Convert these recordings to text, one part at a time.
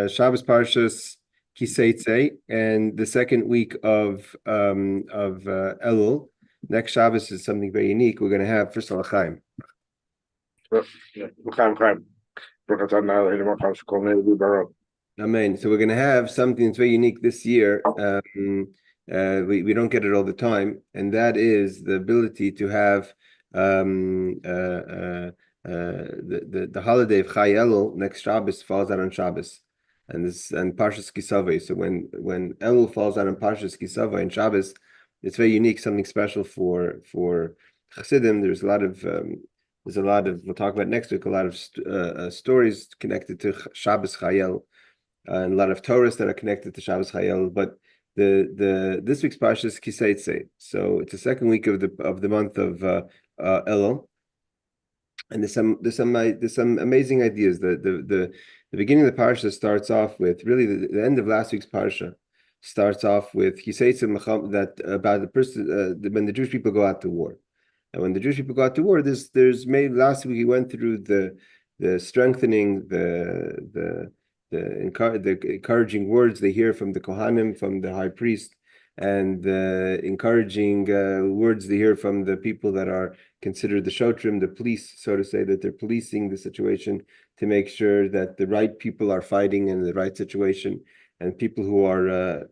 Shabbos Parshas Teitzei, and the second week of Elul. Next Shabbos is something very unique. We're going to have first Chaim. Amen. So we're going to have something that's very unique this year. We don't get it all the time, and that is the ability to have the holiday of Chai Elul next Shabbos falls out on Shabbos, and Parshas Kisavai. So when Elul falls out on Parshas Kisavai and Shabbos, it's very unique, something special for Chassidim. There's a lot of we'll talk about next week, a lot of stories connected to Shabbos Chai Elul, and a lot of Torahs that are connected to Shabbos Chai Elul. But this week's Parsha is Teitzei, so it's the second week of the month of Elul. And there's some amazing ideas. The beginning of the parsha starts off with really the end of last week's parsha starts off with that about the person when the Jewish people go out to war. And when the Jewish people go out to war, there's made last week he went through the strengthening the encouraging words they hear from the Kohanim, from the high priest, and the encouraging words they hear from the people that are considered the shotrim, the police, so to say, that they're policing the situation to make sure that the right people are fighting in the right situation, and people who are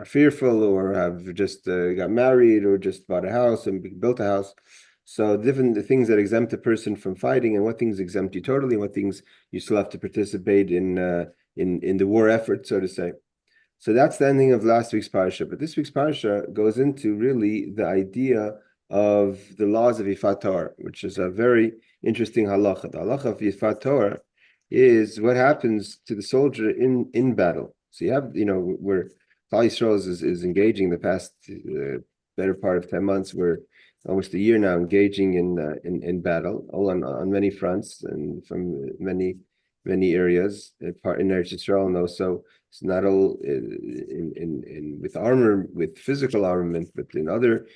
fearful or have just got married or just bought a house and built a house. So the things that exempt a person from fighting, and what things exempt you totally, and what things you still have to participate in the war effort, so to say. So that's the ending of last week's parsha. But this week's parsha goes into really the idea of the laws of Yifat Torah, which is a very interesting halacha. The halacha of Yifat Torah is what happens to the soldier in battle. So you have, where Klal Yisrael is engaging the past better part of 10 months. We're almost a year now engaging in battle, all on many fronts and from many areas in Eretz Yisrael, and also it's not all in with armor, with physical armament, but in other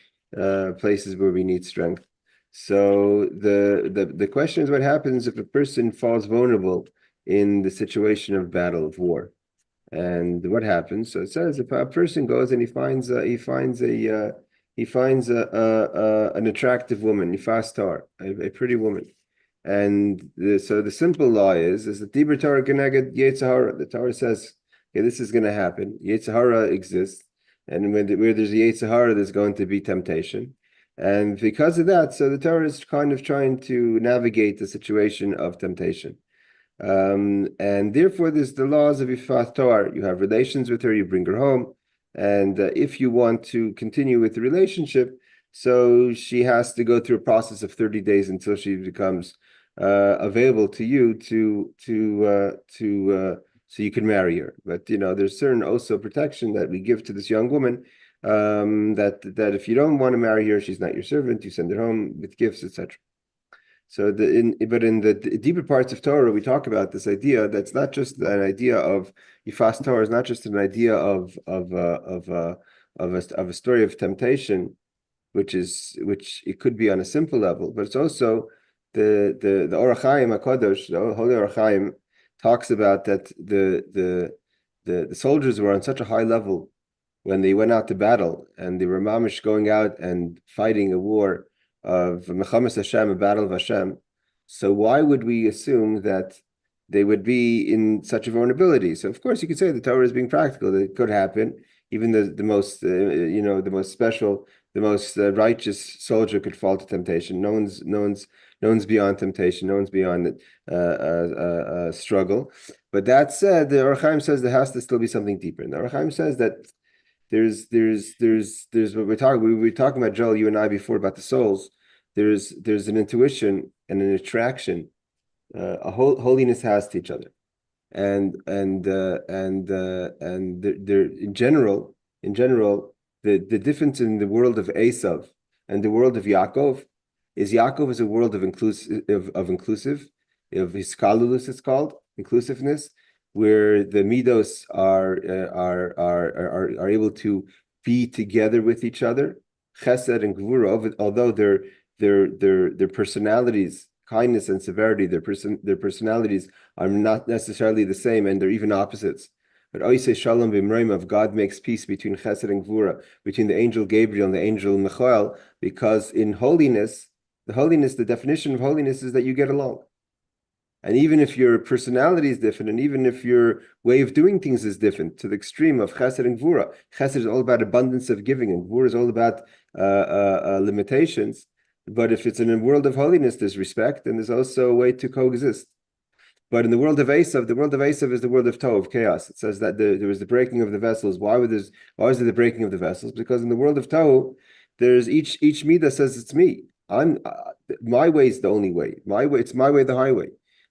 places where we need strength. So the question is, what happens if a person falls vulnerable in the situation of battle, of war, and what happens? So it says if a person goes and he finds an attractive woman, Yifastar, a pretty woman. And so the simple law is that Dibur Torah Geneged Yetzer Hara. The Torah says, okay, this is going to happen. Yetzer Hara exists, and where there's a Yetzer Hara, there's going to be temptation. And because of that, so the Torah is kind of trying to navigate the situation of temptation. And therefore, there's the laws of Yifat Torah. You have relations with her, you bring her home, and if you want to continue with the relationship, so she has to go through a process of 30 days until she becomes available to you so you can marry her. But there's certain also protection that we give to this young woman, that if you don't want to marry her, she's not your servant, you send her home with gifts, etc. So in the deeper parts of Torah, we talk about this idea that's not just an idea of Yifas Torah, is not just an idea of a story of temptation, which it could be on a simple level, but it's also the Orach Chaim HaKadosh, the Holy Orach Chaim, talks about that the soldiers were on such a high level when they went out to battle, and they were mamish going out and fighting a war of Mechamas Hashem, a battle of Hashem. So why would we assume that they would be in such a vulnerability? So of course you could say the Torah is being practical, that it could happen. Even the most the most special, the most righteous soldier could fall to temptation. No one's beyond temptation. No one's beyond struggle. But that said, the Orach Chaim says there has to still be something deeper. And the Orach Chaim says that there's what we were talking about, Joel, you and I, before, about the souls. There's an intuition and an attraction a holiness has to each other. And there in general, the difference in the world of Esav and the world of Yaakov is a world of inclusive, of hiskalulus, it's called, inclusiveness, where the midos are able to be together with each other, chesed and gvura, although their personalities kindness and severity, their personalities are not necessarily the same, and they're even opposites. But Oisei Shalom B'Mroimav, God makes peace between Chesed and Gvura, between the angel Gabriel and the angel Michael, because in holiness, the definition of holiness is that you get along. And even if your personality is different, and even if your way of doing things is different, to the extreme of Chesed and Gvura, Chesed is all about abundance of giving, and Gvura is all about limitations. But if it's in a world of holiness, there's respect, and there's also a way to coexist. But in the world of Esav, is the world of Tov, chaos. It says that there was the breaking of the vessels. Why is there the breaking of the vessels? Because in the world of Tov, there's each midah says it's me. My way is the only way. It's my way, the highway.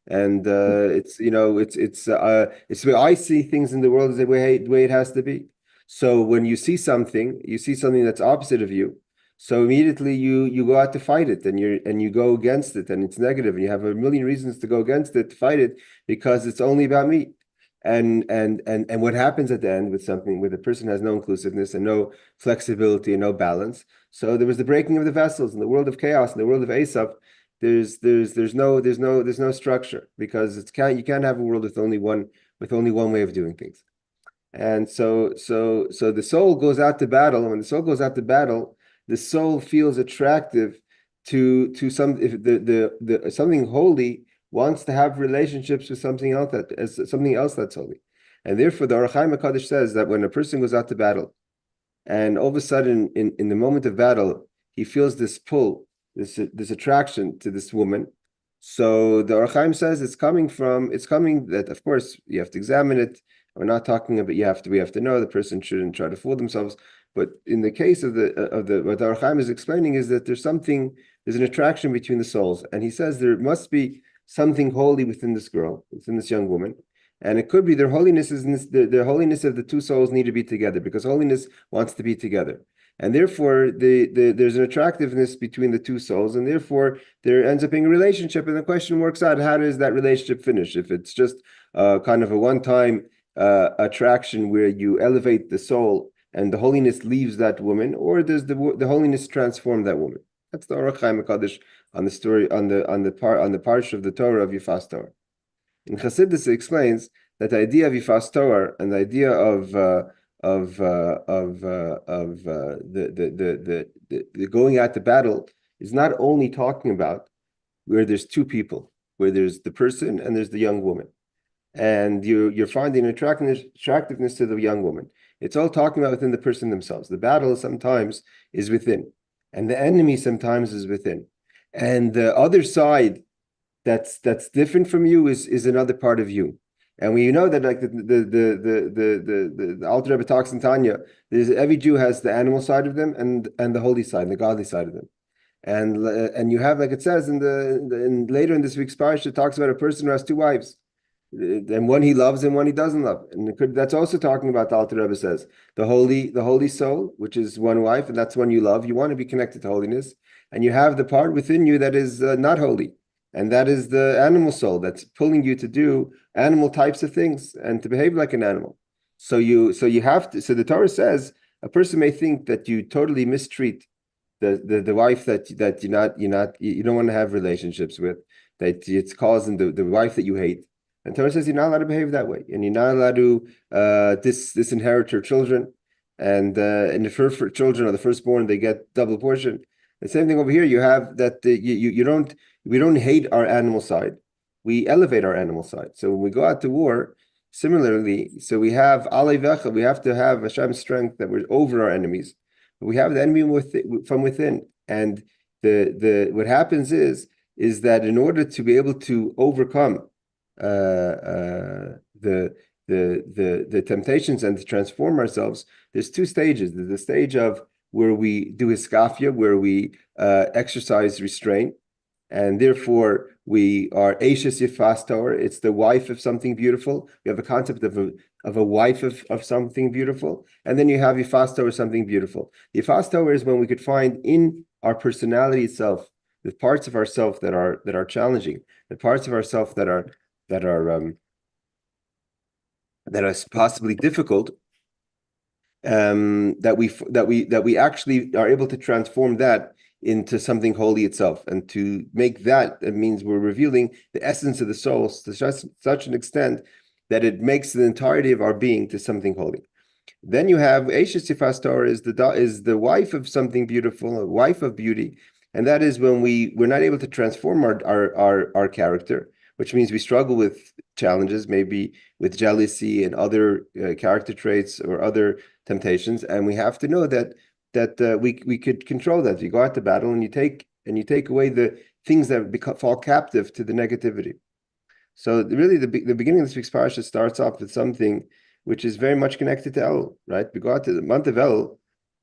And it's the way I see things in the world is the way it has to be. So when you see something that's opposite of you. So immediately you go out to fight it, and you go against it, and it's negative, and you have a million reasons to go against it, to fight it, because it's only about me. And what happens at the end with something where the person has no inclusiveness and no flexibility and no balance? So there was the breaking of the vessels in the world of chaos, in the world of Esav. There's no structure, because you can't have a world with only one way of doing things. And so the soul goes out to battle, and when the soul goes out to battle, the soul feels attractive to something holy, wants to have relationships with something else that's holy. And therefore the Orach Chaim HaKadosh says that when a person goes out to battle, and all of a sudden in the moment of battle, he feels this pull, this attraction to this woman. So the Orach Chaim says it's coming that, of course, you have to examine it. We're not talking about we have to know the person shouldn't try to fool themselves. But in the case of what the Orach Chaim is explaining is that there's an attraction between the souls, and he says there must be something holy within this girl, within this young woman, and it could be their holiness is the holiness of the two souls need to be together, because holiness wants to be together, and therefore there's an attractiveness between the two souls, and therefore there ends up being a relationship, and the question works out, how does that relationship finish? If it's just kind of a one-time attraction where you elevate the soul and the holiness leaves that woman, or does the holiness transform that woman? That's the Orach Chaim HaKadosh on the story on the Parsha of the Torah of Yifas Torah. In Chassidus, it explains that the idea of Yifas Torah and the idea of the going out to battle is not only talking about where there's two people, where there's the person and there's the young woman, and you're finding attractiveness to the young woman. It's all talking about within the person themselves. The battle sometimes is within, and the enemy sometimes is within, and the other side that's different from you is another part of you. And we know that, like the Alter Rebbe talks in Tanya, every Jew has the animal side of them and the holy side, the godly side of them. And you have, like it says later in this week's Parsha, it talks about a person who has two wives, and one he loves and one he doesn't love. And that's also talking about, the Alter Rebbe says, the holy soul, which is one wife, and that's one you love. You want to be connected to holiness, and you have the part within you that is not holy, and that is the animal soul that's pulling you to do animal types of things and to behave like an animal. So you have to. So the Torah says a person may think that you totally mistreat the wife that you don't want to have relationships with, that it's causing the wife that you hate. And Torah says you're not allowed to behave that way, and you're not allowed to disinherit her children, and the first children or the firstborn, they get double portion. The same thing over here. You have that we don't hate our animal side, we elevate our animal side. So when we go out to war, similarly, so we have alei vecha, we have to have Hashem's strength that we're over our enemies. But we have the enemy from within, and the what happens is that in order to be able to overcome the temptations and to transform ourselves, there's two stages. There's the stage of where we do hiskafia, where we exercise restraint, and therefore we are Eishes Yifas Torah. It's the wife of something beautiful. We have a concept of a wife of something beautiful, and then you have Yifas Torah, something beautiful. Yifas Torah is when we could find in our personality itself the parts of ourself that are challenging, the parts of ourself that are possibly difficult, that we actually are able to transform that into something holy itself. And to make that, it means we're revealing the essence of the soul to such an extent that it makes the entirety of our being to something holy. Then you have Eishes Sifas Torah is the wife of something beautiful, a wife of beauty, and that is when we're not able to transform our character, which means we struggle with challenges, maybe with jealousy and other character traits or other temptations, and we have to know that we could control that. You go out to battle and you take away the things that fall captive to the negativity. So really, the beginning of this week's parsha starts off with something which is very much connected to Elul, right? We go out to the month of Elul,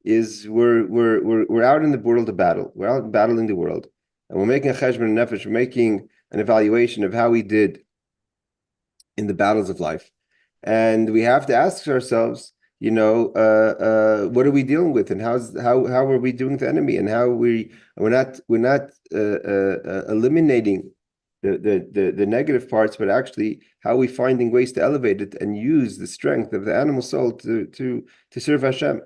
is we're out in the world of battle. We're out battling the world, and we're making a cheshbon nefesh. We're making an evaluation of how we did in the battles of life, and we have to ask ourselves, what are we dealing with, and how are we doing with the enemy, and how we're not eliminating the negative parts, but actually how are we finding ways to elevate it and use the strength of the animal soul to serve Hashem.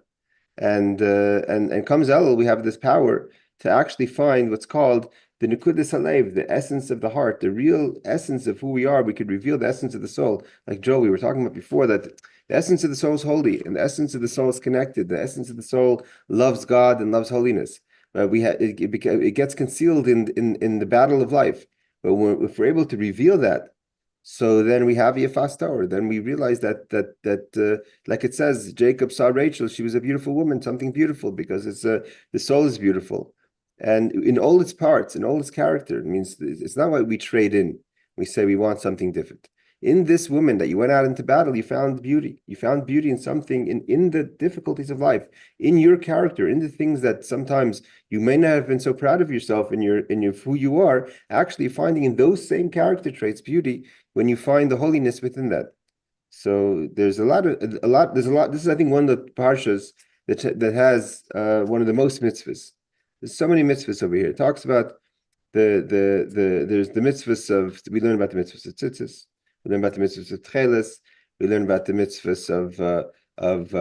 And comes Elul, we have this power to actually find what's called the Nekudas Halev, the essence of the heart, the real essence of who we are. We could reveal the essence of the soul. Like Joe, we were talking about before, that the essence of the soul is holy, and the essence of the soul is connected. The essence of the soul loves God and loves holiness. It gets concealed in the battle of life. But if we're able to reveal that, so then we have Yefas Torah. Then we realize that like it says, Jacob saw Rachel. She was a beautiful woman, something beautiful, because the soul is beautiful, and in all its parts, in all its character. It means it's not what we trade in. We say we want something different. In this woman that you went out into battle, you found beauty. You found beauty in something in the difficulties of life, in your character, in the things that sometimes you may not have been so proud of yourself in your who you are. Actually, finding in those same character traits beauty when you find the holiness within that. So there's a lot. This is, I think, one of the parshas that has one of the most mitzvahs. There's so many mitzvahs over here. It talks about there's the mitzvahs of, we learn about the mitzvahs of tzitzis. We learn about the mitzvahs of tcheles. We learn about the mitzvahs of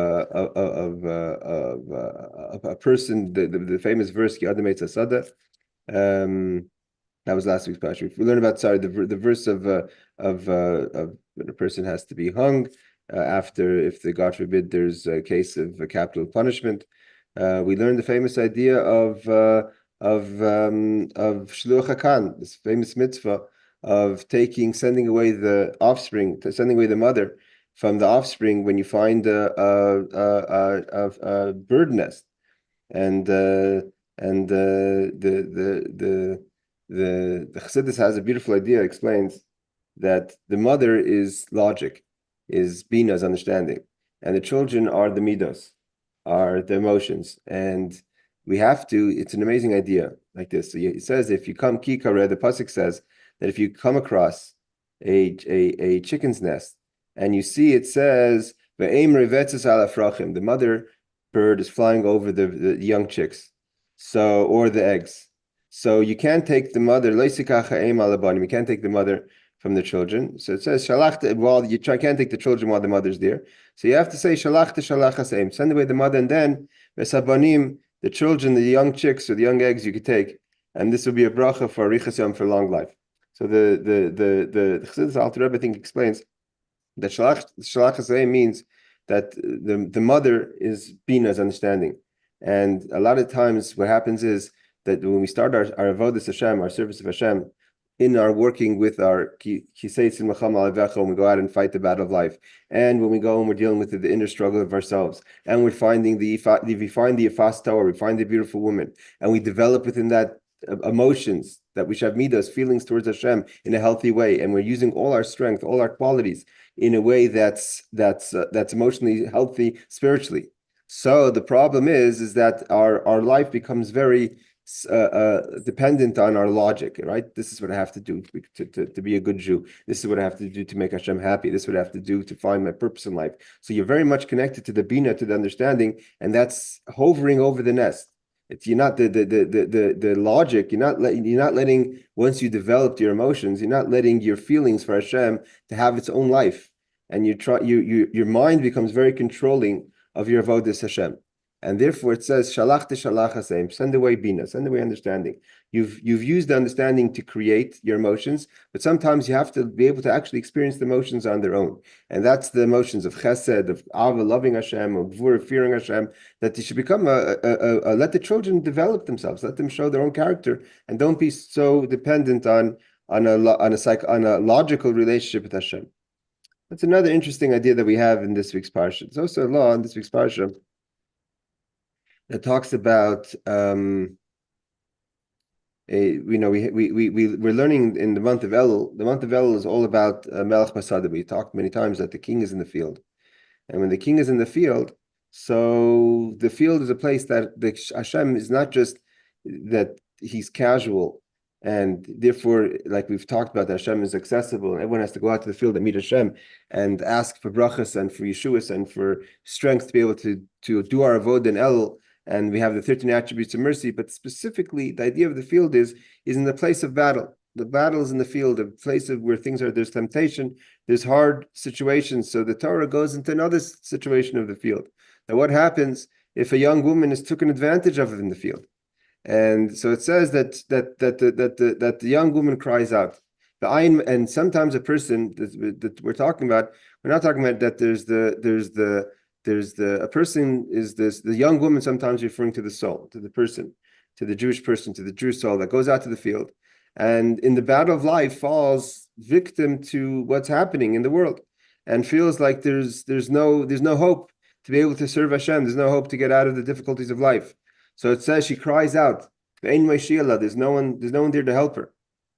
a person. The famous verse Ki Adam Eitz Hasada. That was last week's parsha. We learn about the verse of when a person has to be hung after, if God forbid there's a case of a capital punishment. We learned the famous idea of Shluch HaKan, this famous mitzvah of sending away the offspring, sending away the mother from the offspring when you find a bird nest, and the Chassidus has a beautiful idea. Explains that the mother is logic, is Bina's understanding, and the children are the midos, are the emotions, and we have to. It's an amazing idea like this. So it says, if you come kikare, the pasuk says that if you come across a chicken's nest and you see it says the mother bird is flying over the young chicks, so, or the eggs. So you can't take the mother. You can't take the mother from the children. So it says while you can't take the children while the mother's there. So you have to say send away the mother, and then the children, the young chicks or the young eggs you could take, and this will be a bracha for arichas yom, for long life. So the Chassidus Alter Rebbe, I think, explains that shalach means that the mother is Bina's understanding, and a lot of times what happens is that when we start our avodas Hashem, our service of Hashem, in our working with our Teitzei when we go out and fight the battle of life, and when we go and we're dealing with the inner struggle of ourselves, and we're finding we find the Yefas Torah, we find the beautiful woman, and we develop within that emotions that we should have midas, feelings towards Hashem in a healthy way, and we're using all our strength, all our qualities in a way that's emotionally healthy spiritually. So the problem is that our life becomes very dependent on our logic, right? This is what I have to do to be a good Jew. This is what I have to do to make Hashem happy. This is what I have to do to find my purpose in life. So you're very much connected to the Bina, to the understanding, and that's hovering over the nest. You're not the logic. You're not letting, once you developed your emotions, you're not letting your feelings for Hashem to have its own life, and your mind becomes very controlling of your avodas Hashem. And therefore it says, Shalach shalach hasem, send away bina, send away understanding. You've used the understanding to create your emotions, but sometimes you have to be able to actually experience the emotions on their own. And that's the emotions of chesed, of ava, loving Hashem, of gvur, fearing Hashem, that they should become let the children develop themselves, let them show their own character, and don't be so dependent on a logical relationship with Hashem. That's another interesting idea that we have in this week's Parsha. There's also a law in this week's Parsha that talks about we're learning in the month of Elul. The month of Elul is all about Melech Masada. We talked many times that the king is in the field, and when the king is in the field, so the field is a place that the Hashem is not just that he's casual, and therefore, like we've talked about, Hashem is accessible, and everyone has to go out to the field and meet Hashem and ask for brachas and for yeshuas and for strength to be able to do our avodah in Elul. And we have the 13 attributes of mercy, but specifically the idea of the field is in the place of battle. The battle is in the field, a place of where things are, there's temptation, there's hard situations. So the Torah goes into another situation of the field. Now what happens if a young woman is taken advantage of in the field? And so it says that the young woman cries out. The ayin, and sometimes a person that we're talking about, we're not talking about that a person is this, the young woman sometimes referring to the soul, to the person, to the Jewish person, to the Jewish soul that goes out to the field and in the battle of life falls victim to what's happening in the world and feels like there's no hope to be able to serve Hashem. There's no hope to get out of the difficulties of life. So it says she cries out, Ve'ein Moshiach, there's no one there to help her.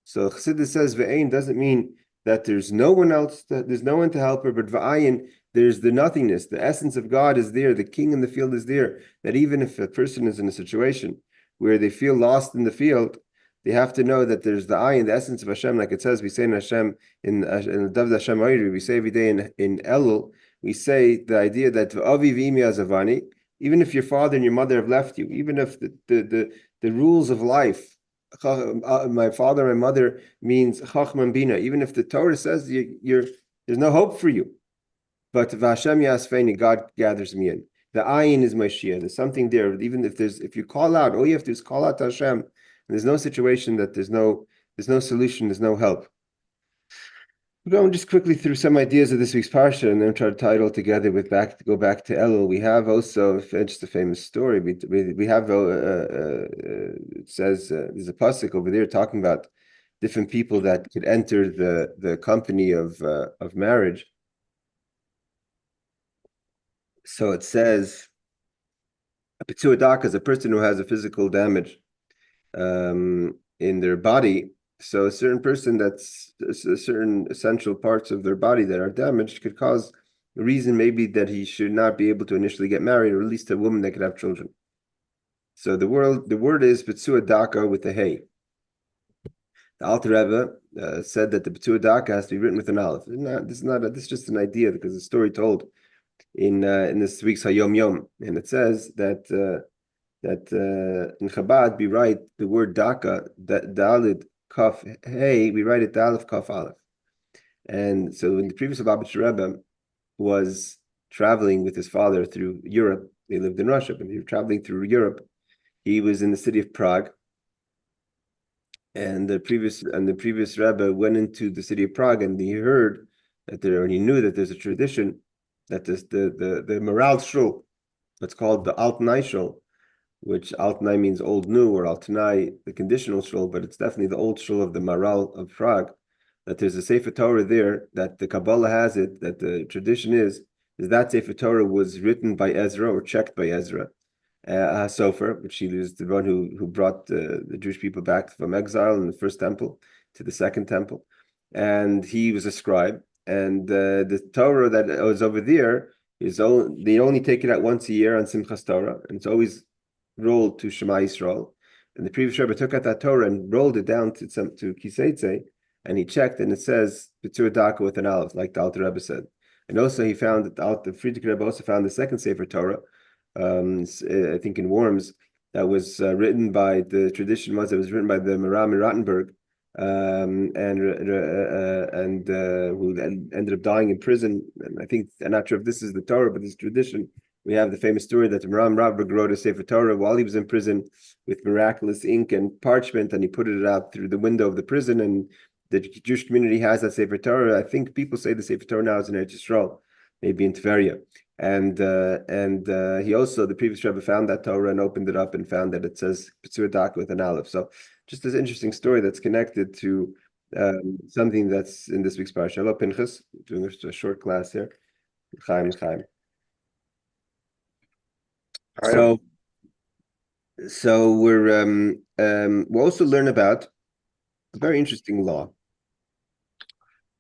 So Chassidus says Ve'ein doesn't mean that there's no one else, that there's no one to help her, but Va'ayin, there's the nothingness. The essence of God is there. The king in the field is there. That even if a person is in a situation where they feel lost in the field, they have to know that there's the ayin, the essence of Hashem. Like it says, we say in Hashem, in the Dav Hashem Ayri, we say every day in Elul, we say the idea that Avi v'imi azavani, even if your father and your mother have left you, even if the rules of life, my father and my mother means chachman bina, even if the Torah says there's no hope for you. But Vashem Yasfeini, God gathers me in. The ayin is Mashiach. There's something there. Even if you call out, all you have to do is call out to Hashem. And there's no situation that there's no solution, there's no help. We're going just quickly through some ideas of this week's Parsha and then try to tie it all together go back to Elul. We have also just a famous story. We have it says there's a pasuk over there talking about different people that could enter the company of marriage. So it says, a Petzuadaka is a person who has a physical damage in their body. So a certain person that's certain essential parts of their body that are damaged could cause a reason maybe that he should not be able to initially get married, or at least a woman that could have children. So the word is Petzuadaka with a hey. The Alter Rebbe said that the Petzuadaka has to be written with an aleph. This is just an idea because the story told in this week's Hayom Yom, and it says that in Chabad we write the word Daka, Dalid Kaf Hey, we write it Dalif Kaf Aleph. And so in the previous Lubavitcher Rebbe was traveling with his father through Europe. They lived in Russia, but he was traveling through Europe. He was in the city of Prague, and the previous Rebbe went into the city of Prague, and he heard that he knew that there's a tradition that the Maral Shul, that's called the Altnai Shul, which Altnai means old new, or Altnai, the conditional Shul, but it's definitely the old Shul of the Maral of Prague, that there's a Sefer Torah there, that the Kabbalah has it, that the tradition is that Sefer Torah was written by Ezra or checked by Ezra, Sofer, which he was the one who brought the Jewish people back from exile in the first temple to the second temple, and he was a scribe. And the Torah that was over there they only take it out once a year on Simchas Torah, and it's always rolled to Shema Yisrael. And the previous Rebbe took out that Torah and rolled it down to Teitzei, and he checked, and it says Petzuadaka with an aleph, like the Alter Rebbe said. And also he found that the Friedrich Rebbe also found the second Sefer Torah, I think in Worms, that was written by, the tradition was it was written by the Maram in Rottenburg, and who ended up dying in prison. And I think, I'm not sure if this is the Torah, but this tradition We have the famous story that Rabbi wrote a Sefer Torah while he was in prison with miraculous ink and parchment, and he put it out through the window of the prison, and the Jewish community has that Sefer Torah. I think people say the Sefer Torah now is in Eretz Yisrael, maybe in Tveria. And he also, the previous Rebbe, found that Torah and opened it up and found that it says Petzur Dak with an aleph. So just this interesting story that's connected to something that's in this week's Parsha. Hello, Pinchas, doing a short class here. Chaim. So we'll also learn about a very interesting law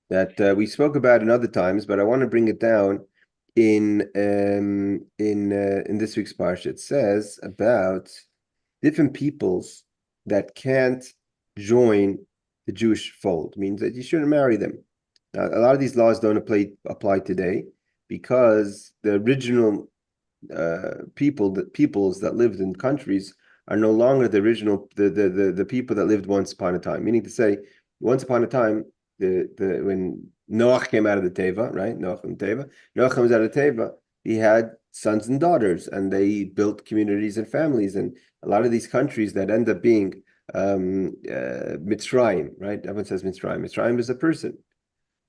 that we spoke about in other times, but I want to bring it down in this week's Parsha. It says about different peoples that can't join the Jewish fold. It means that you shouldn't marry them. Now, a lot of these laws don't apply today because the original peoples that lived in countries are no longer the original the people that lived once upon a time. Meaning to say, once upon a time, when Noach came out of the Teva, right? Noach comes out of the Teva. He had sons and daughters, and they built communities and families. And a lot of these countries that end up being Mitzrayim, right? Everyone says Mitzrayim. Mitzrayim is a person.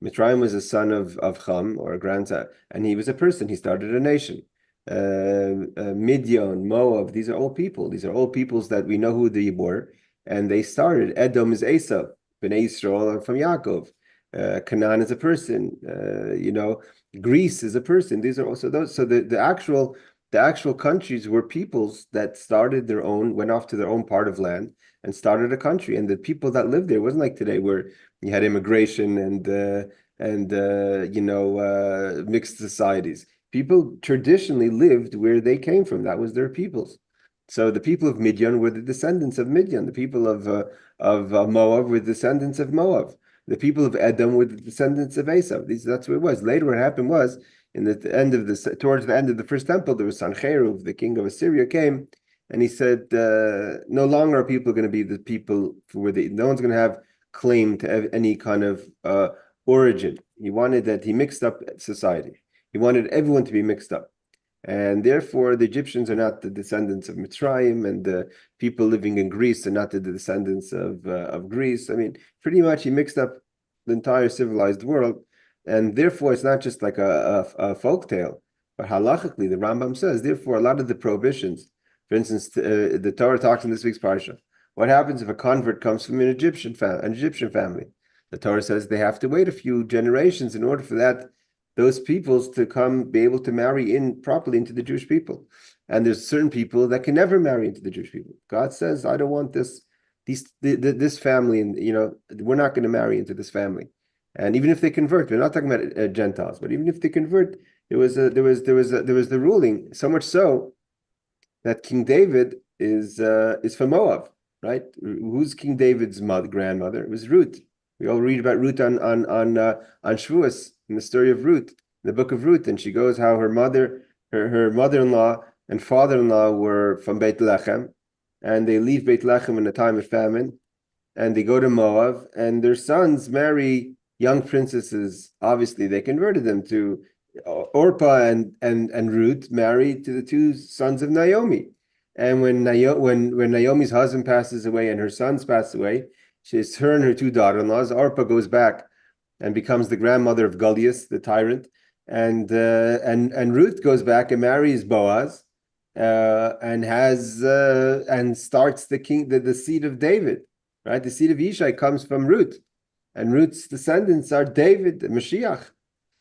Mitzrayim was a son of Cham, or a grandson, and he was a person. He started a nation. Midian, Moab, these are all people. These are all peoples that we know who they were, and they started. Edom is Esau. Bnei Yisrael are from Yaakov. Canaan is a person. Greece is a person. These are also those. So the actual countries were peoples that started their own, went off to their own part of land and started a country. And the people that lived there, it wasn't like today where you had immigration and mixed societies. People traditionally lived where they came from. That was their peoples. So the people of Midian were the descendants of Midian. The people of Moab were descendants of Moab. The people of Edom were the descendants of Esau. That's what it was. Later, what happened was, towards the end of the first temple, there was Sancherib, the king of Assyria, came, and he said, no longer are people going to be the people no one's going to have claim to any kind of origin. He mixed up society. He wanted everyone to be mixed up. And therefore, the Egyptians are not the descendants of Mitzrayim, and the people living in Greece are not the descendants of Greece. I mean, pretty much he mixed up the entire civilized world. And therefore, it's not just like a folk tale, but halachically, the Rambam says, therefore, a lot of the prohibitions, for instance, the Torah talks in this week's Parsha, what happens if a convert comes from an Egyptian family? The Torah says they have to wait a few generations in order for those peoples to be able to marry properly into the Jewish people. And there's certain people that can never marry into the Jewish people. God says, I don't want this family, and we're not going to marry into this family. And even if they convert, we're not talking about Gentiles, but even if they convert, there was the ruling, so much so that King David is from Moab, right? Who's King David's grandmother? It was Ruth. We all read about Ruth on Shavuos, in the story of Ruth, in the book of Ruth, and she goes how her mother-in-law and father-in-law were from Beit Lechem, and they leave Beit Lechem in a time of famine, and they go to Moab, and their sons marry young princesses. Obviously, they converted them to Orpah and Ruth married to the two sons of Naomi. And when Naomi's husband passes away and her sons pass away, her and her two daughter-in-laws, Orpah goes back and becomes the grandmother of Goliath, the tyrant, and Ruth goes back and marries Boaz, and starts the seed of David, right? The seed of Yishai comes from Ruth, and Ruth's descendants are David, the Mashiach.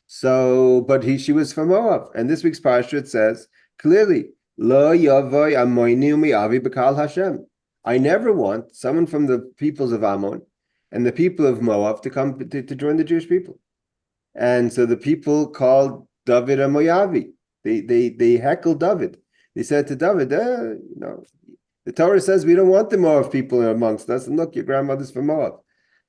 So, but she was from Moab, and this week's Parsha it says clearly, Lo yavoy amoini u'mi'avi b'kal Hashem. I never want someone from the peoples of Ammon and the people of Moab to come to join the Jewish people. And so the people called David a Moavi. They heckled David. They said to David, the Torah says we don't want the Moab people amongst us. And look, your grandmother's from Moab.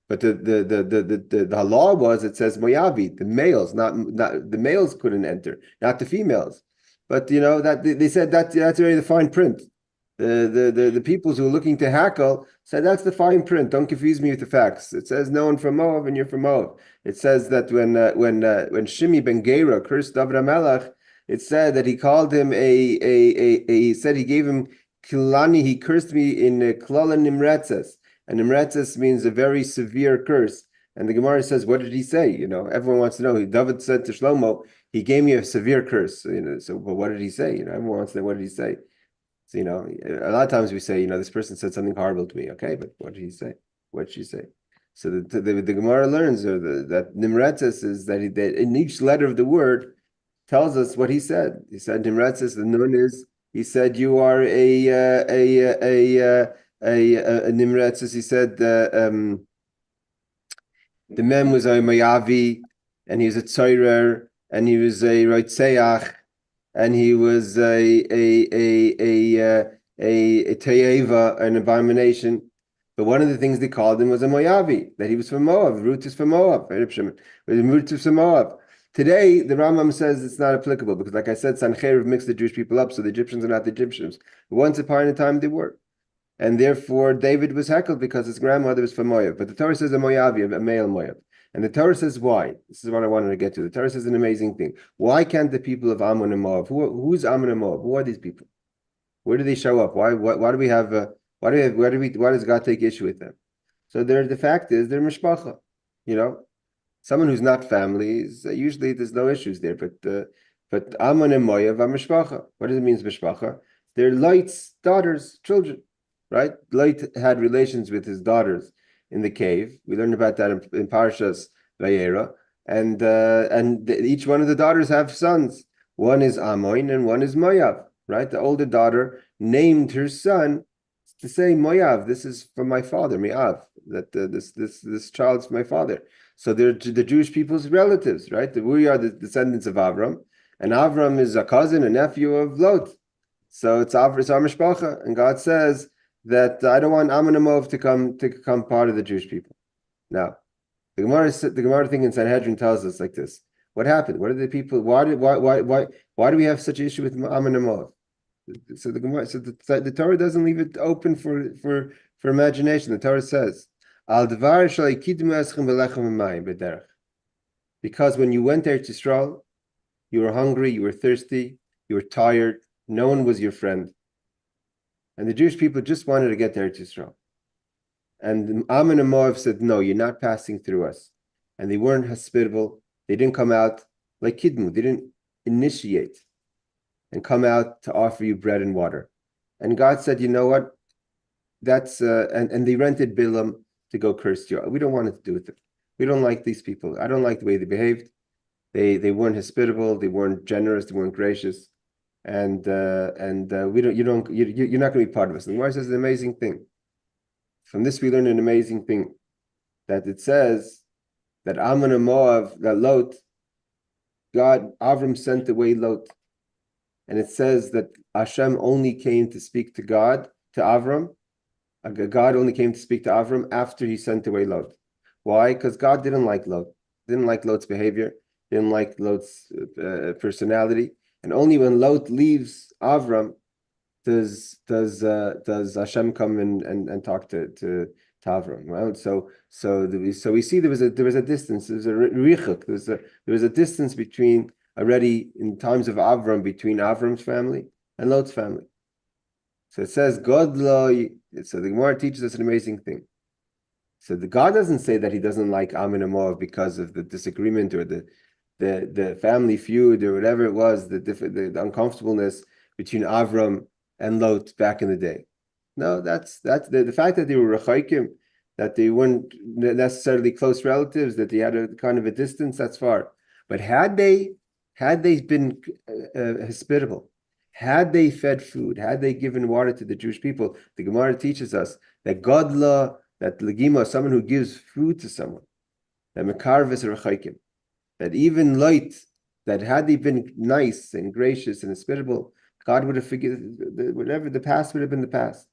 But the law was, it says Moavi, the males, not the males couldn't enter, not the females. But that they said that's already the fine print. The peoples who are looking to hackle said that's the fine print. Don't confuse me with the facts. It says no one from Moab and you're from Moab. It says that when Shimi ben Gera cursed David HaMelech, it said that he called him he said he gave him Kilani, he cursed me in Klala Nimretzes. And Nimretzes means a very severe curse. And the Gemara says, what did he say? Everyone wants to know. David said to Shlomo, he gave me a severe curse. So but what did he say? Everyone wants to know, what did he say? So, a lot of times we say, this person said something horrible to me. Okay, but what did he say? What did she say? So the Gemara learns that Nimretzes is that in each letter of the word tells us what he said. He said Nimretzes, the nun is, he said, you are a Nimretzes. He said the mem was a Mayavi, and he was a Tzoirer, and he was a Roitzeach, and he was a Teyeva, an abomination. But one of the things they called him was a Moavi, that he was from Moab. The root is from Moab. The root is from Moab. Today, the Rambam says it's not applicable because, like I said, Sancheiriv mixed the Jewish people up, so the Egyptians are not the Egyptians. Once upon a time, they were. And therefore, David was heckled because his grandmother was from Moab. But the Torah says a Moavi, a male Moab. And the Torah says why? This is what I wanted to get to. The Torah says an amazing thing. Why can't the people of Ammon and Moab, who's Ammon and Moab? Who are these people? Where do they show up? Why do we have, why does God take issue with them? So the fact is, they're mishpacha. Someone who's not family, usually there's no issues there. But Ammon and Moab are mishpacha. What does it mean, mishpacha? They're Lot's daughters, children, right? Lot had relations with his daughters in the cave. We learned about that in Parshas Vayera. And each one of the daughters have sons. One is Ammon and one is Moab, right? The older daughter named her son to say, Moav, this is from my father, Me'av, that this child's my father. So they're the Jewish people's relatives, right? We are the descendants of Avram, and Avram is a cousin, a nephew of Lot. So it's our mishpacha, and God says that I don't want Ammon and Moav to come part of the Jewish people. Now, the Gemara thing in Sanhedrin tells us like this: what happened? What are the people? Why do we have such an issue with Ammon and Moav? So the Torah doesn't leave it open for imagination. The Torah says, "Al devar shalaykidmu eschem belechem v'mayim b'derech." Because when you went there to Israel, you were hungry, you were thirsty, you were tired. No one was your friend, and the Jewish people just wanted to get there to Israel. And Ammon and Moab said, "No, you're not passing through us," and they weren't hospitable. They didn't come out like kidmu. They didn't initiate and come out to offer you bread and water. And God said, you know what? That's and they rented Bilam to go curse you. We don't want to do with it. We don't like these people. I don't like the way they behaved. They weren't hospitable. They weren't generous. They weren't gracious. And we don't. You're not going to be part of us. And the Gemara says an amazing thing. From this we learn an amazing thing, that it says that Ammon and Moab, that Lot, Avram sent away Lot. And it says that Hashem only came to speak to Avram. God only came to speak to Avram after he sent away Lot. Why? Because God didn't like Lot, didn't like Lot's behavior, didn't like Lot's personality. And only when Lot leaves Avram does Hashem come and talk to Avram. Right? So we see there was a distance. There was a richuk. There was a distance between. Already in times of Avram, between Avram's family and Lot's family. So it says, God lo. So the Gemara teaches us an amazing thing. So the God doesn't say that he doesn't like Ammon and Moab because of the disagreement or the family feud or whatever it was, the uncomfortableness between Avram and Lot back in the day. No, that's the fact that they were rechaikim, that they weren't necessarily close relatives, that they had a kind of a distance, that's far. But had they been hospitable, had they fed food, had they given water to the Jewish people, the Gemara teaches us that Godla, that Legima, someone who gives food to someone, that Mekarvis Rechaikim, that even light, that had they been nice and gracious and hospitable, God would have forgiven whatever the past would have been the past.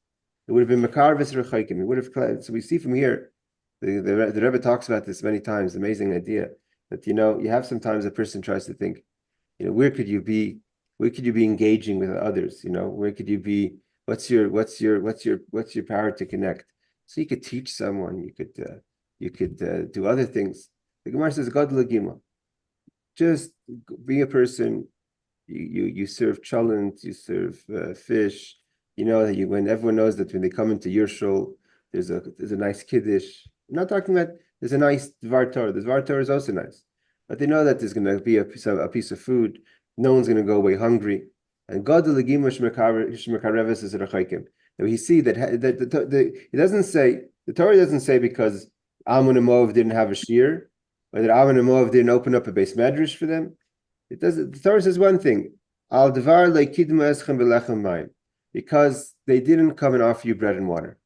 It would have been Mekarvis Rechaikim. It would have. So we see from here, the Rebbe talks about this many times. Amazing idea that you have sometimes a person tries to think. Where could you be engaging with others? Where could you be? What's your power to connect? So you could teach someone. You could do other things. The Gemara says, God lagima. Just be a person you serve cholent, you serve fish. You know that when everyone knows that when they come into your shul, there's a nice kiddush. I'm not talking about there's a nice dvar Torah. The dvar Torah is also nice, but they know that there's going to be a piece of food. No one's going to go away hungry. And God the shmekareves is rechaykim. And we see that it doesn't say the Torah doesn't say because Ammon and Moab didn't have a shear, or that Ammon and Moab didn't open up a base medrash for them. It does. The Torah says one thing: Al devar le'kidmu eschem belechem mayim, because they didn't come and offer you bread and water.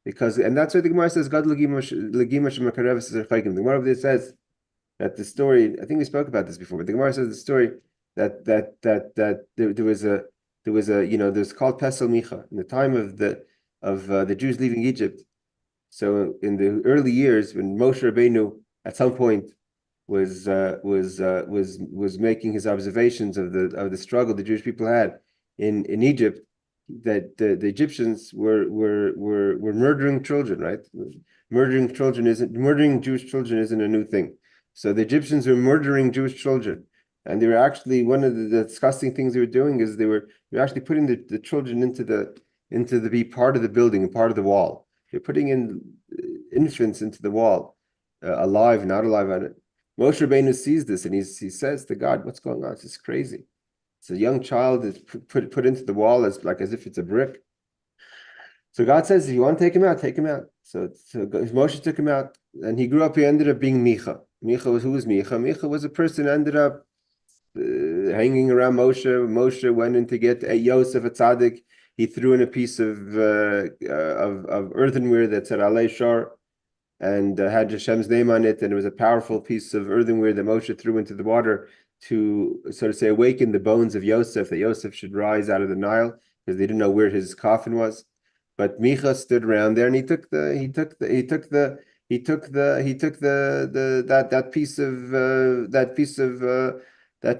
And that's why the Gemara says God legimash mekareves zerchaykim. The Gemara over there says that the story. I think we spoke about this before, but the Gemara says the story that there was a there's called Pesel Micha in the time of the Jews leaving Egypt. So in the early years when Moshe Rabbeinu at some point was making his observations of the struggle the Jewish people had in Egypt, that the Egyptians were murdering children, right? Murdering Jewish children isn't a new thing. So the Egyptians were murdering Jewish children, and they were actually, one of the disgusting things they were doing is they were actually putting the children into the be part of the building and part of the wall. They're putting in infants into the wall, alive, not alive on it. Moshe Rabbeinu sees this and he says to God, "What's going on? This is crazy. It's a young child is put into the wall as if it's a brick." So God says, "If you want to take him out, take him out." So Moshe took him out, and he grew up. He ended up being Micha. Who was Micha? Micha was a person who ended up hanging around Moshe. Moshe went in to get Yosef, a tzaddik. He threw in a piece of earthenware that said Alei Shar, and had Hashem's name on it, and it was a powerful piece of earthenware that Moshe threw into the water to, so to say, awaken the bones of Yosef, that Yosef should rise out of the Nile, because they didn't know where his coffin was. But Micha stood around there, and he took that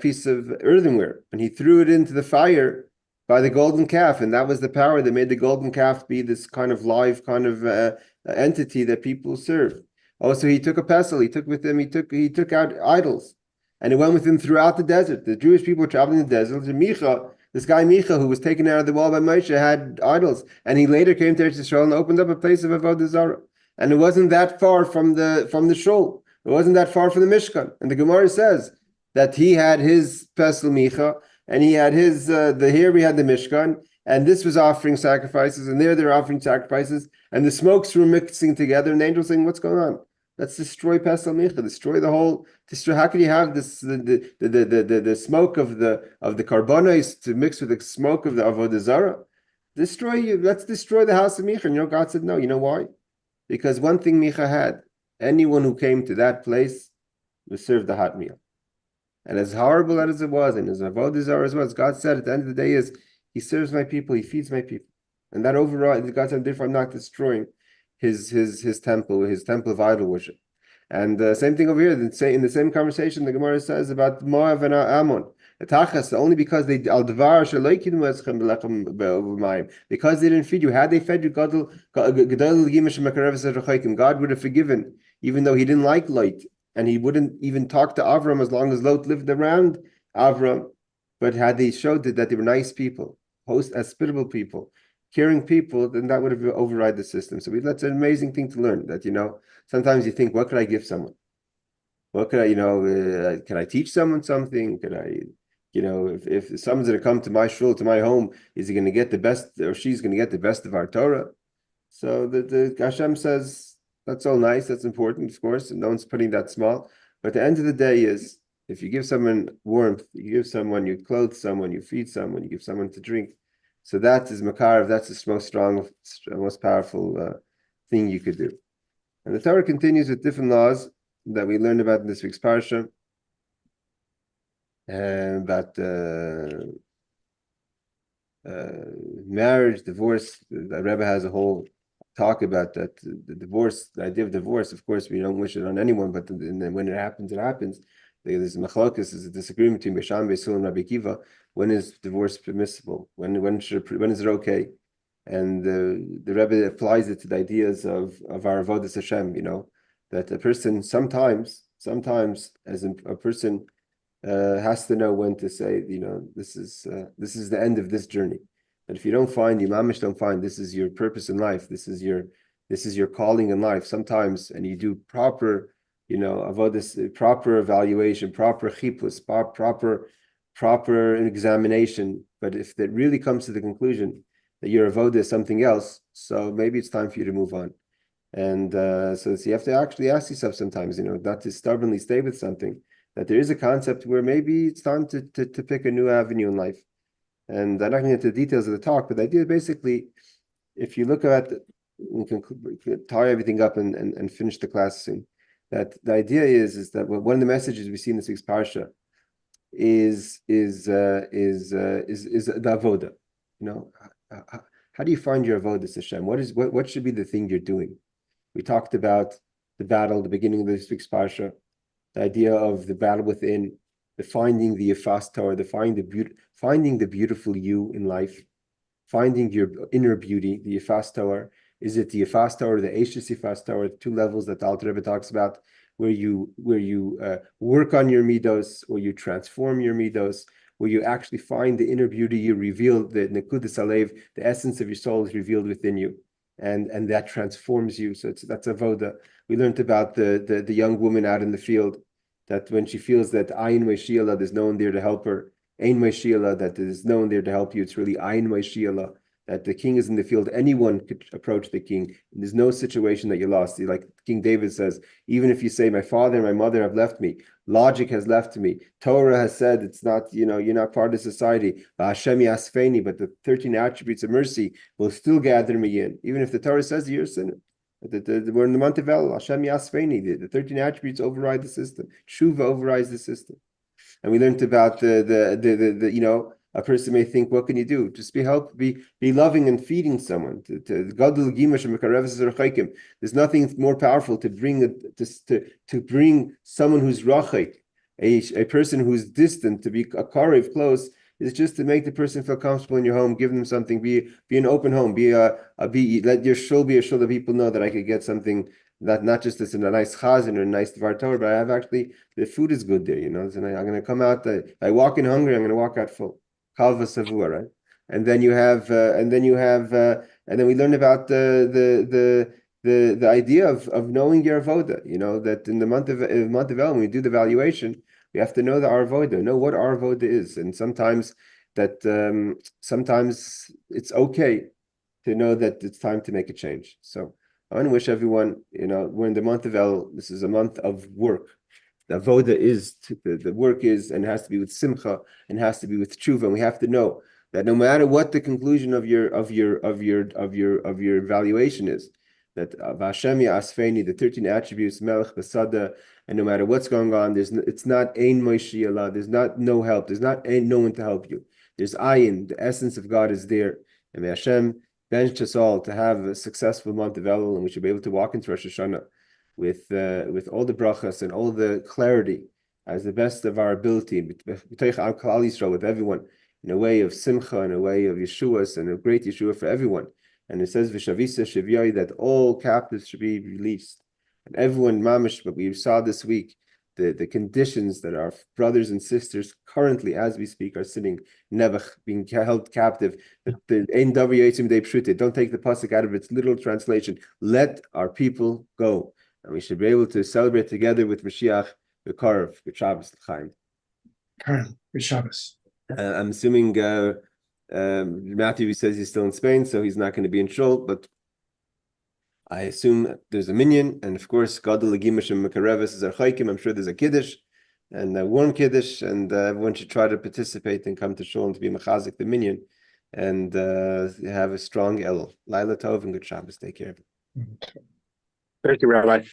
piece of earthenware, and he threw it into the fire by the golden calf, and that was the power that made the golden calf be this kind of live kind of entity that people serve. Also, he took a pestle. He took with him. He took out idols, and it went with him throughout the desert. The Jewish people were traveling in the desert. And this guy Micha, who was taken out of the wall by Moshe, had idols, and he later came to Eretz Yisrael and opened up a place of avodah zarah. And it wasn't that far from the shul. It wasn't that far from the Mishkan. And the Gemara says that he had his pesel Micha, and he had his here we had the Mishkan, and this was offering sacrifices, and there they're offering sacrifices, and the smokes were mixing together, and the angels saying, "What's going on? Let's destroy Pesel Micha, destroy the whole. How can you have this the smoke of the karbonos to mix with the smoke of the avodah zarah? Let's destroy the house of Micha." And God said, "No. You know why? Because one thing Micha had: anyone who came to that place was served a hot meal." And as horrible as it was, and as avodah zarah as well, as God said at the end of the day, is He serves my people, He feeds my people, and that overrides. God said, "Therefore, I'm not destroying his temple of idol worship." And same thing over here. In the same conversation, the Gemara says about Moab and Ammon. Only because they because they didn't feed you. Had they fed you, God would have forgiven, even though He didn't like Lot. And He wouldn't even talk to Avram as long as Lot lived around Avram. But had they showed that they were nice people, hospitable people, caring people, then that would have override the system. So that's an amazing thing to learn, that, sometimes you think, what could I give someone? What could I, can I teach someone something? Could I, if someone's going to come to my shul, to my home, is he going to get the best, or she's going to get the best of our Torah? So the Hashem says, that's all nice, that's important, of course, and no one's putting that small. But at the end of the day is, if you give someone warmth, you clothe someone, you feed someone, you give someone to drink. So that is Makarav, that's the most strong, most powerful thing you could do. And the Torah continues with different laws that we learned about in this week's Parsha, about marriage, divorce. The Rabbi has a whole talk about that. The idea of divorce, of course, we don't wish it on anyone, but when it happens, it happens. There's machlokes, there's a disagreement between Besham, Beisul, and Rabbi Kiva. When is divorce permissible? When is it okay? And the Rebbe applies it to the ideas of our avodas Hashem. That a person sometimes as a person has to know when to say, this is the end of this journey. But if you don't find, you mamish don't find, this is your purpose in life, this is your calling in life. Sometimes, and you do proper, avodas, proper evaluation, proper chipus, proper examination. But if that really comes to the conclusion that your avodah is something else, so maybe it's time for you to move on. And so you have to actually ask yourself sometimes, not to stubbornly stay with something, that there is a concept where maybe it's time to pick a new avenue in life. And I'm not going to get into the details of the talk, but the idea basically, if you look at, we can tie everything up and finish the class soon. That the idea is that one of the messages we see in this week's Parsha is the avoda. How do you find your avodas Hashem? What should be the thing you're doing? We talked about the battle, the beginning of this week's Parsha, the idea of the battle within, the finding the Yefas Torah, finding the beautiful you in life, finding your inner beauty, the Yefas Torah. Is it the Yefas Torah or the Eishes Yefas Torah, the two levels that the Alter Rebbe talks about, where you work on your midos, or you transform your midos, where you actually find the inner beauty, you reveal the Nekudas Alev, the essence of your soul is revealed within you. And that transforms you. So that's avoda. We learned about the young woman out in the field, that when she feels that ayin me'shiela, there's no one there to help her. Ein me'shiela, that there's no one there to help you. It's really ayin me'shiela, that the king is in the field. Anyone could approach the king. And there's no situation that you're lost. Like King David says, even if you say, my father and my mother have left me, logic has left me, Torah has said it's not, you're not part of society, Hashem yasfeni, but the 13 attributes of mercy will still gather me in. Even if the Torah says you're a sinner. We're in the month of El, Hashem yasfeni, the 13 attributes override the system. Shuva overrides the system. And we learned about a person may think, what can you do? Just be loving and feeding someone. There's nothing more powerful to bring someone who's rachik, a person who's distant, to be a karev, close, is just to make the person feel comfortable in your home, give them something, be an open home, let your shul be a shul that people know that I could get something, that not just as a nice chazan or a nice dvar Torah, but I have actually, the food is good there, and I'm going to come out, I walk in hungry, I'm going to walk out full. Kalva savua, right? And then we learn about the idea of knowing your avoda. That in the month of El, when we do the evaluation, we have to know our avoda, know what our avoda is, and sometimes it's okay to know that it's time to make a change. So I want to wish everyone, we're in the month of El. This is a month of work. The avoda is the work is, and has to be with simcha, and has to be with tshuva. And we have to know that no matter what the conclusion of your evaluation is, that Vashem Asfeni, the 13 attributes, Melech Basada, and no matter what's going on, it's not Ein Moishi Allah, there's not no help, there's not no one to help you. There's Ayin, the essence of God is there. And may Hashem bench us all to have a successful month of Elul, and we should be able to walk into Rosh Hashanah with all the brachas and all the clarity as the best of our ability, with everyone, in a way of simcha, in a way of Yeshuas, and a great Yeshua for everyone. And it says V'shavisa Shivyai, that all captives should be released. And everyone, mamish, but we saw this week the conditions that our brothers and sisters currently, as we speak, are sitting nevach, being held captive. Don't take the pasuk out of its literal translation. Let our people go. And we should be able to celebrate together with Mashiach, B'Karv, B'Shabbos, L'chaim. B'Shabbos. I'm assuming Matthew says he's still in Spain, so he's not going to be in shul, but I assume there's a minyan, and of course, Gadol Legimash and Mekareves is Archaikim. I'm sure there's a Kiddush, and a warm Kiddush, and everyone should try to participate and come to shul and to be Mechazik the minyan, and have a strong Elul. Laila Tov and good Shabbos. Take care. Thank you, Rabbi.